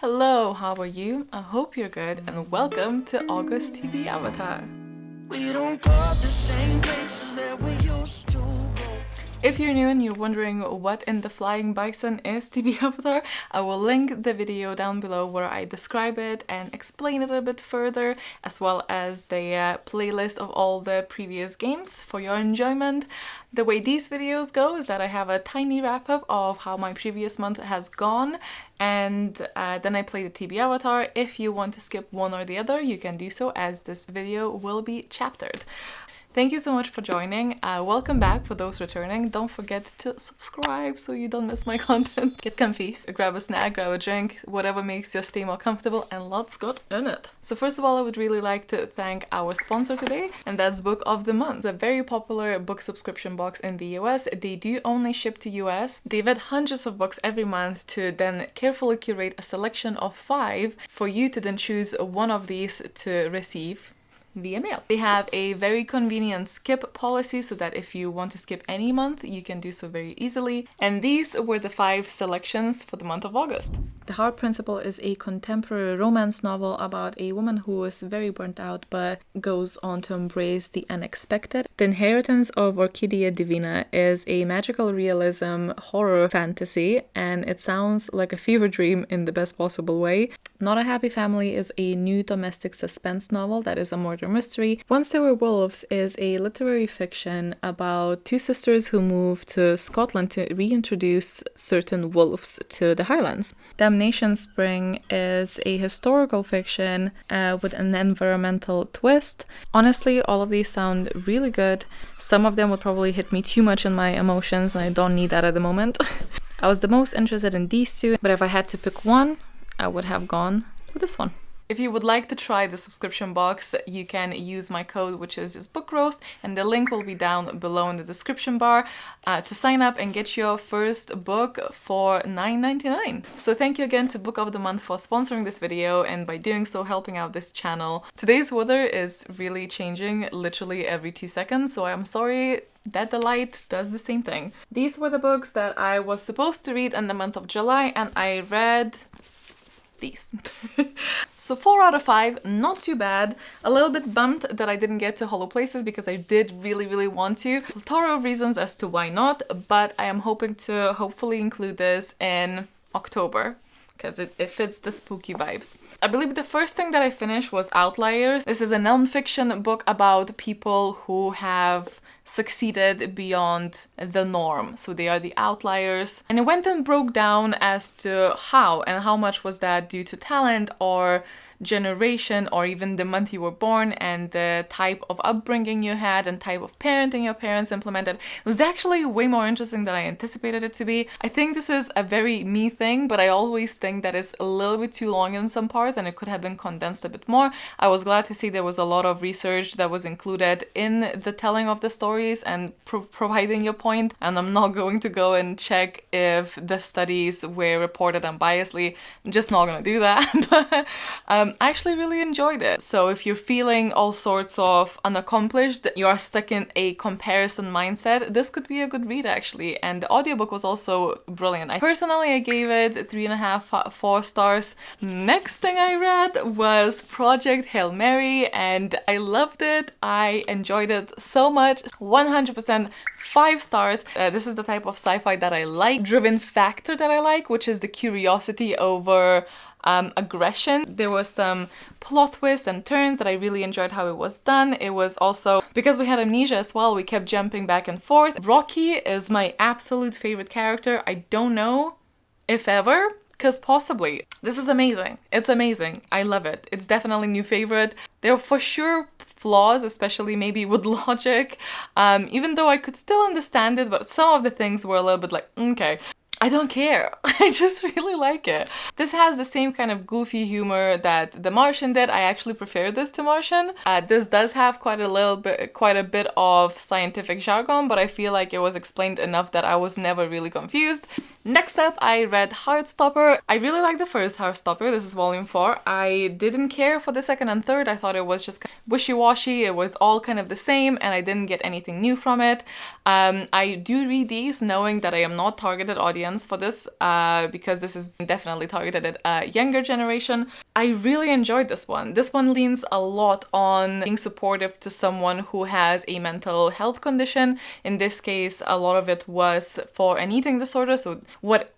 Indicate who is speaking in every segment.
Speaker 1: Hello, how are you? I hope you're good and welcome to August TBRvatar. We don't go the same places that we used to go. If you're new and you're wondering what in the flying bison is TBRvatar, I will link the video down below where I describe it and explain it a bit further, as well as the playlist of all the previous games for your enjoyment. The way these videos go is that I have a tiny wrap-up of how my previous month has gone, and then I play the TBRvatar. If you want to skip one or the other, you can do so, as this video will be chaptered. Thank you so much for joining. Welcome back for those returning. Don't forget to subscribe so you don't miss my content. Get comfy, grab a snack, grab a drink, whatever makes your stay more comfortable, and let's get in it. So first of all, I would really like to thank our sponsor today, and that's Book of the Month. It's a very popular book subscription box in the US. They do only ship to US. They vet hundreds of books every month to then carefully curate a selection of 5 for you to then choose one of these to receive via mail. They have a very convenient skip policy so that if you want to skip any month, you can do so very easily. And these were the 5 selections for the month of August. The Heart Principle is a contemporary romance novel about a woman who is very burnt out but goes on to embrace the unexpected. The Inheritance of Orchidea Divina is a magical realism horror fantasy, and it sounds like a fever dream in the best possible way. Not a Happy Family is a new domestic suspense novel that is a murder mystery. Once There Were Wolves is a literary fiction about 2 sisters who move to Scotland to reintroduce certain wolves to the Highlands. Damnation Spring is a historical fiction with an environmental twist. Honestly, all of these sound really good. Some of them would probably hit me too much in my emotions, and I don't need that at the moment. I was the most interested in these 2, but if I had to pick one, I would have gone with this one. If you would like to try the subscription box, you can use my code, which is just bookroast, and the link will be down below in the description bar to sign up and get your first book for $9.99. So thank you again to Book of the Month for sponsoring this video, and by doing so helping out this channel. Today's weather is really changing literally every 2 seconds, so I'm sorry that the light does the same thing. These were the books that I was supposed to read in the month of July, and I read these. So 4 out of 5, not too bad. A little bit bummed that I didn't get to Hollow Places because I did really want to. Plethora of reasons as to why not, but I am hoping to hopefully include this in October, because it fits the spooky vibes. I believe the first thing that I finished was Outliers. This is a non-fiction book about people who have succeeded beyond the norm. So they are the outliers. And it went and broke down as to how, and how much was that due to talent or generation or even the month you were born and the type of upbringing you had and type of parenting your parents implemented. It was actually way more interesting than I anticipated it to be. I think this is a very me thing, but I always think that it's a little bit too long in some parts and it could have been condensed a bit more. I was glad to see there was a lot of research that was included in the telling of the stories and providing your point, and I'm not going to go and check if the studies were reported unbiasedly. I'm just not gonna do that. But I actually really enjoyed it. So if you're feeling all sorts of unaccomplished, you are stuck in a comparison mindset, this could be a good read actually. And the audiobook was also brilliant. I gave it 3.5, 4 stars. Next thing I read was Project Hail Mary, and I loved it. I enjoyed it so much. 100% 5 stars. This is the type of sci-fi that I like, driven factor that I like, which is the curiosity over aggression. There was some plot twists and turns that I really enjoyed how it was done. It was also, because we had amnesia as well, we kept jumping back and forth. Rocky is my absolute favorite character. I don't know if ever, because possibly. This is amazing. It's amazing. I love it. It's definitely new favorite. There are for sure flaws, especially maybe with logic, even though I could still understand it, but some of the things were a little bit like, okay. I don't care. I just really like it. This has the same kind of goofy humor that The Martian did. I actually prefer this to Martian. This does have quite a bit of scientific jargon, but I feel like it was explained enough that I was never really confused. Next up, I read Heartstopper. I really like the first Heartstopper. This is volume 4. I didn't care for the second and third. I thought it was just kind of wishy-washy. It was all kind of the same and I didn't get anything new from it. I do read these knowing that I am not targeted audience for this because this is definitely targeted at a younger generation. I really enjoyed this one. This one leans a lot on being supportive to someone who has a mental health condition. In this case, a lot of it was for an eating disorder. So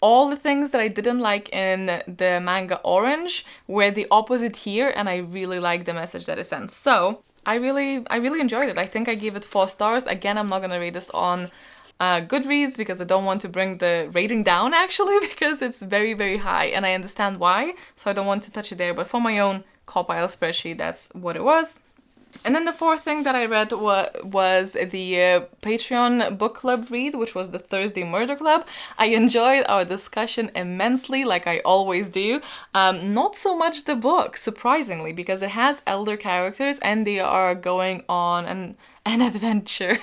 Speaker 1: all the things that I didn't like in the manga Orange were the opposite here, and I really like the message that it sends. So I really enjoyed it. I think I gave it 4 stars. Again, I'm not gonna rate this on Goodreads because I don't want to bring the rating down actually, because it's very, very high and I understand why, so I don't want to touch it there, but for my own compile spreadsheet, that's what it was. And then the fourth thing that I read was the Patreon book club read, which was the Thursday Murder Club. I enjoyed our discussion immensely, like I always do. Not so much the book, surprisingly, because it has elder characters and they are going on an adventure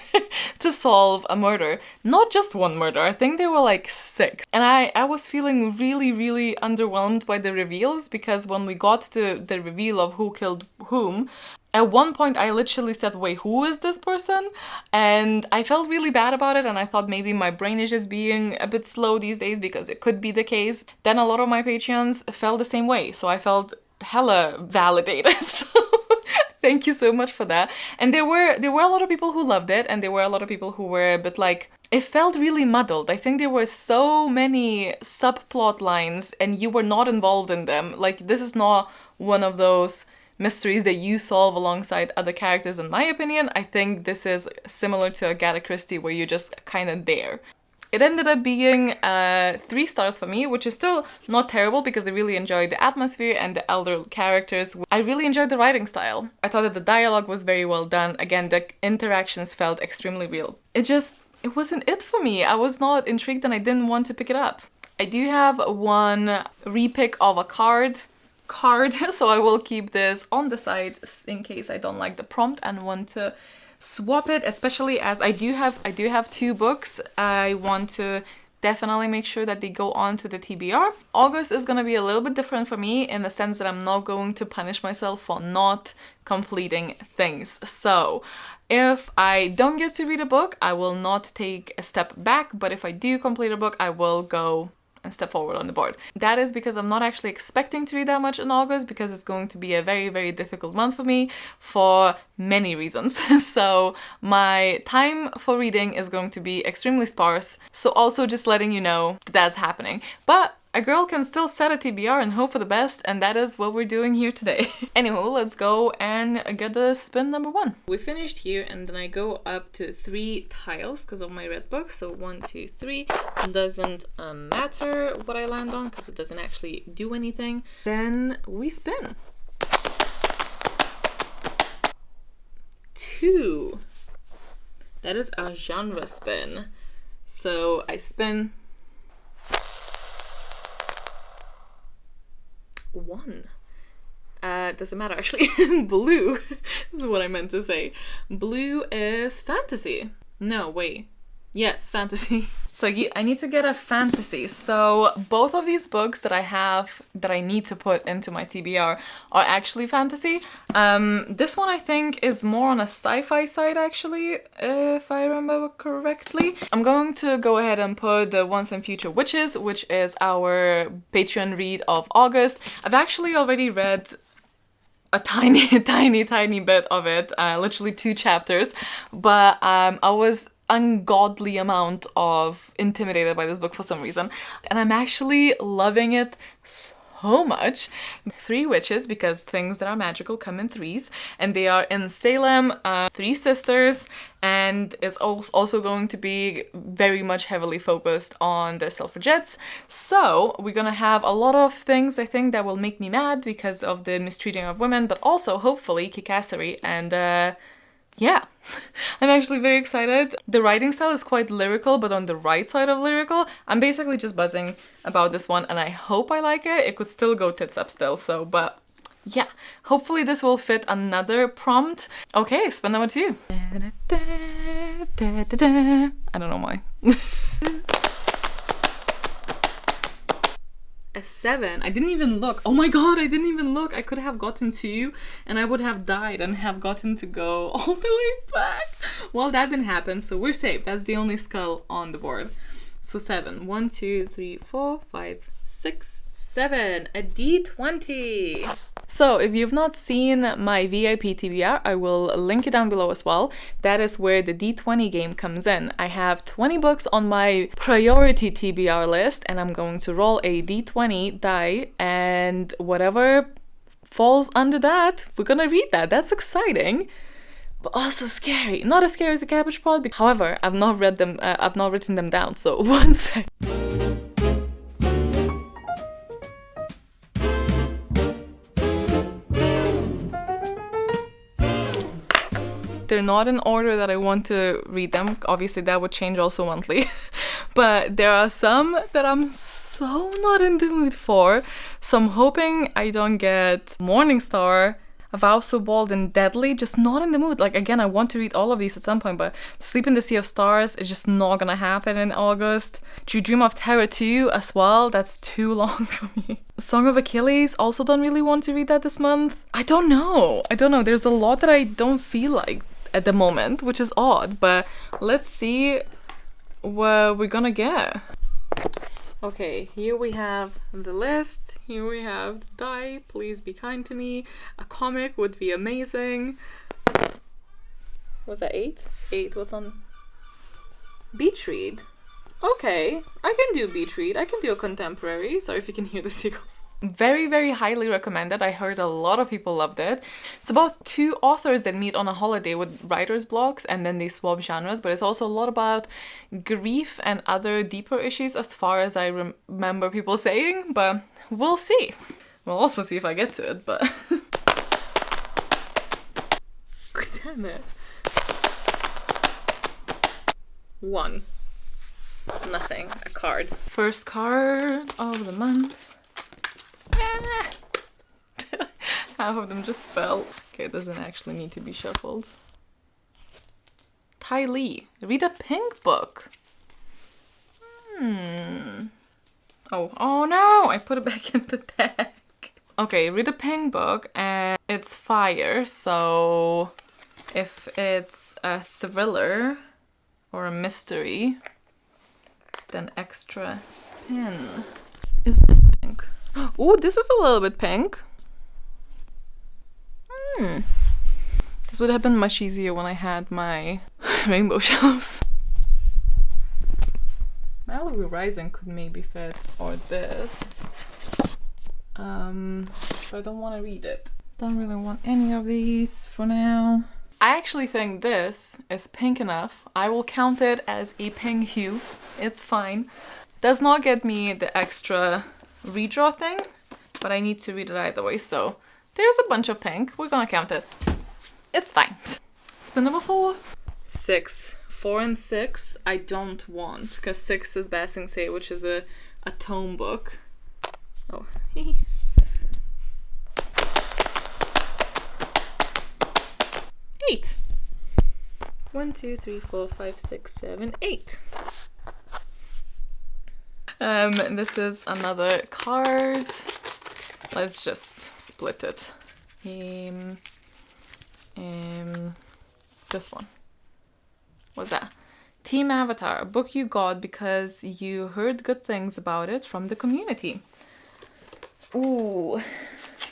Speaker 1: to solve a murder. Not just one murder, I think there were like 6. And I was feeling really, really underwhelmed by the reveals, because when we got to the reveal of who killed whom, at one point I literally said, wait, who is this person? And I felt really bad about it, and I thought maybe my brain is just being a bit slow these days, because it could be the case. Then a lot of my Patreons felt the same way, so I felt hella validated. So thank you so much for that. And there were a lot of people who loved it, and there were a lot of people who were a bit like, it felt really muddled. I think there were so many subplot lines and you were not involved in them. Like, this is not one of those mysteries that you solve alongside other characters, in my opinion. I think this is similar to Agatha Christie, where you're just kind of there. It ended up being 3 stars for me, which is still not terrible because I really enjoyed the atmosphere and the elder characters. I really enjoyed the writing style. I thought that the dialogue was very well done. Again, the interactions felt extremely real. It wasn't it for me. I was not intrigued and I didn't want to pick it up. I do have one repick of a card, so I will keep this on the side in case I don't like the prompt and want to swap it, especially as I do have 2 books. I want to definitely make sure that they go on to the TBR. August is gonna be a little bit different for me in the sense that I'm not going to punish myself for not completing things. So if I don't get to read a book, I will not take a step back, but if I do complete a book, I will go and step forward on the board. That is because I'm not actually expecting to read that much in August, because it's going to be a very, very difficult month for me for many reasons. So my time for reading is going to be extremely sparse. So also just letting you know that that's happening. But a girl can still set a TBR and hope for the best, and that is what we're doing here today. Anywho, let's go and get the spin number 1. We finished here, and then I go up to 3 tiles because of my red book. So 1, 2, 3. It doesn't matter what I land on because it doesn't actually do anything. Then we spin. 2. That is a genre spin. So I spin 1. Doesn't matter actually. Blue is what I meant to say. Blue is fantasy. No, wait. Yes, fantasy. So I need to get a fantasy. So both of these books that I have that I need to put into my TBR are actually fantasy. This one I think is more on a sci-fi side actually, if I remember correctly. I'm going to go ahead and put the Once and Future Witches, which is our Patreon read of August. I've actually already read a tiny bit of it, literally 2 chapters, but I was ungodly amount of intimidated by this book for some reason, and I'm actually loving it so much. 3 witches, because things that are magical come in 3s, and they are in Salem, 3 sisters, and it's also going to be very much heavily focused on the suffragettes. So we're gonna have a lot of things, I think, that will make me mad because of the mistreating of women, but also hopefully kickassery, and yeah, I'm actually very excited. The writing style is quite lyrical, but on the right side of lyrical. I'm basically just buzzing about this one, and I hope I like it. It could still go tits up still, so, but yeah. Hopefully this will fit another prompt. Okay, spin number 2. I don't know why. a 7. I didn't even look. Oh my god, I didn't even look. I could have gotten 2 and I would have died and have gotten to go all the way back. Well, that didn't happen, so we're safe. That's the only skull on the board. So 7. 1, 2, 3, 4, 5, 6, 7. A D20. So if you've not seen my VIP TBR, I will link it down below as well. That is where the D20 game comes in. I have 20 books on my priority TBR list, and I'm going to roll a D20 die, and whatever falls under that, we're gonna read that. That's exciting, but also scary. Not as scary as the Cabbage Pod. However, I've not read them. I've not written them down. So 1 sec. They're not in order that I want to read them. Obviously, that would change also monthly. But there are some that I'm so not in the mood for. So I'm hoping I don't get Morningstar, A Vow So Bold and Deadly. Just not in the mood. Like, again, I want to read all of these at some point, but Sleep in the Sea of Stars is just not gonna happen in August. Do You Dream of Terror 2 as well? That's too long for me. Song of Achilles, also don't really want to read that this month. I don't know. There's a lot that I don't feel like at the moment, which is odd, but let's see what we're gonna get. Okay, here we have the list. Here we have die, Please Be Kind to Me. A comic would be amazing. Was that 8? 8, what's on? Beach read. Okay, I can do beach read. I can do a contemporary. Sorry if you can hear the seagulls. Very, very highly recommended. I heard a lot of people loved it. It's about 2 authors that meet on a holiday with writer's blocks and then they swap genres, but it's also a lot about grief and other deeper issues as far as I remember people saying, but we'll see. We'll also see if I get to it, but... Damn it. 1. Nothing. A card. First card of the month. Half of them just fell. Okay, it doesn't actually need to be shuffled. Ty Lee. Read a pink book. Oh no! I put it back in the deck. Okay, read a pink book and it's fire, so if it's a thriller or a mystery, then extra spin. Is this pink? Oh, this is a little bit pink. This would have been much easier when I had my rainbow shelves. Malibu Rising could maybe fit, or this. But I don't want to read it. Don't really want any of these for now. I actually think this is pink enough. I will count it as a pink hue. It's fine. Does not get me the extra redraw thing, but I need to read it either way, so there's a bunch of pink. We're gonna count it. It's fine. Spin number 4. 6. 4 and 6 I don't want, because 6 is Ba Sing Se, which is a tome book. Oh, 8. 1, 2, 3, 4, 5, 6, 7, 8. This is another card. Let's just split it. This one. What's that? TBRvatar, a book you got because you heard good things about it from the community. Ooh,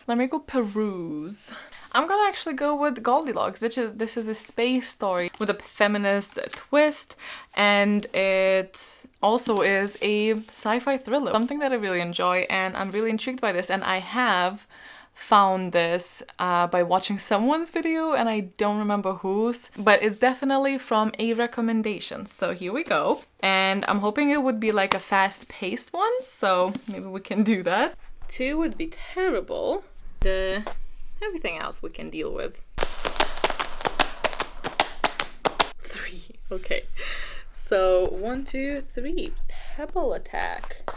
Speaker 1: let me go peruse. I'm gonna actually go with Goldilocks. This is a space story with a feminist twist, and it also is a sci-fi thriller. Something that I really enjoy, and I'm really intrigued by this, and I have found this by watching someone's video, and I don't remember whose, but it's definitely from a recommendation. So here we go. And I'm hoping it would be like a fast-paced one, so maybe we can do that. 2 would be terrible. Everything else we can deal with. 3. Okay. So 1, 2, 3. Pebble Attack.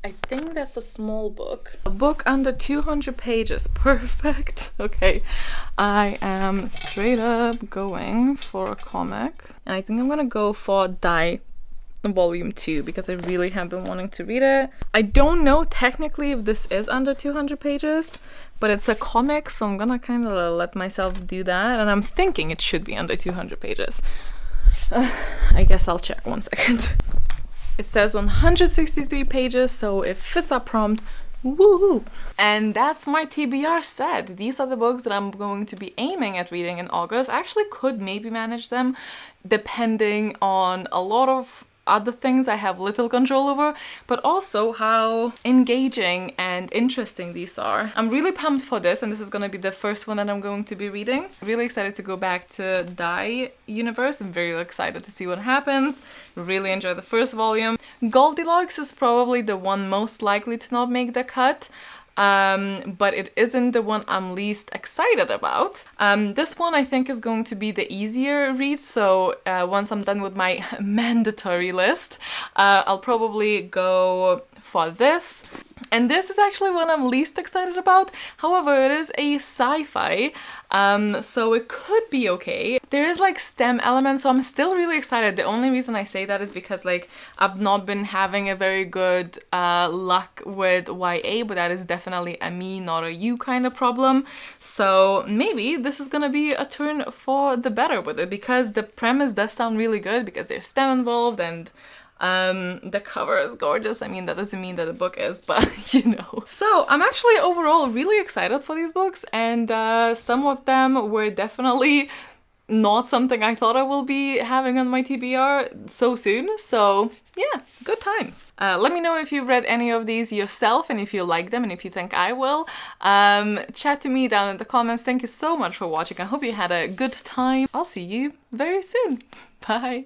Speaker 1: I think that's a small book. A book under 200 pages. Perfect. Okay. I am straight up going for a comic. And I think I'm gonna go for Die volume 2 because I really have been wanting to read it. I don't know technically if this is under 200 pages, but it's a comic, so I'm gonna kind of let myself do that, and I'm thinking it should be under 200 pages. I guess I'll check 1 second. It says 163 pages, so it fits our prompt. Woohoo! And that's my TBR set. These are the books that I'm going to be aiming at reading in August. I actually could maybe manage them depending on a lot of other things I have little control over, but also how engaging and interesting these are. I'm really pumped for this, and this is going to be the first one that I'm going to be reading. Really excited to go back to Die Universe. I'm very excited to see what happens. Really enjoyed the first volume. Goldilocks is probably the one most likely to not make the cut. But it isn't the one I'm least excited about. This one I think is going to be the easier read, so once I'm done with my mandatory list, I'll probably go for this. And this is actually one I'm least excited about. However, it is a sci-fi, so it could be okay. There is like STEM elements, so I'm still really excited. The only reason I say that is because like I've not been having a very good luck with YA, but that is definitely a me, not a you kind of problem. So maybe this is gonna be a turn for the better with it, because the premise does sound really good because there's STEM involved and the cover is gorgeous. I mean, that doesn't mean that the book is, but you know. So I'm actually overall really excited for these books, and some of them were definitely not something I thought I will be having on my TBR so soon. So yeah, good times. Let me know if you've read any of these yourself and if you like them and if you think I will. Chat to me down in the comments. Thank you so much for watching. I hope you had a good time. I'll see you very soon. Bye.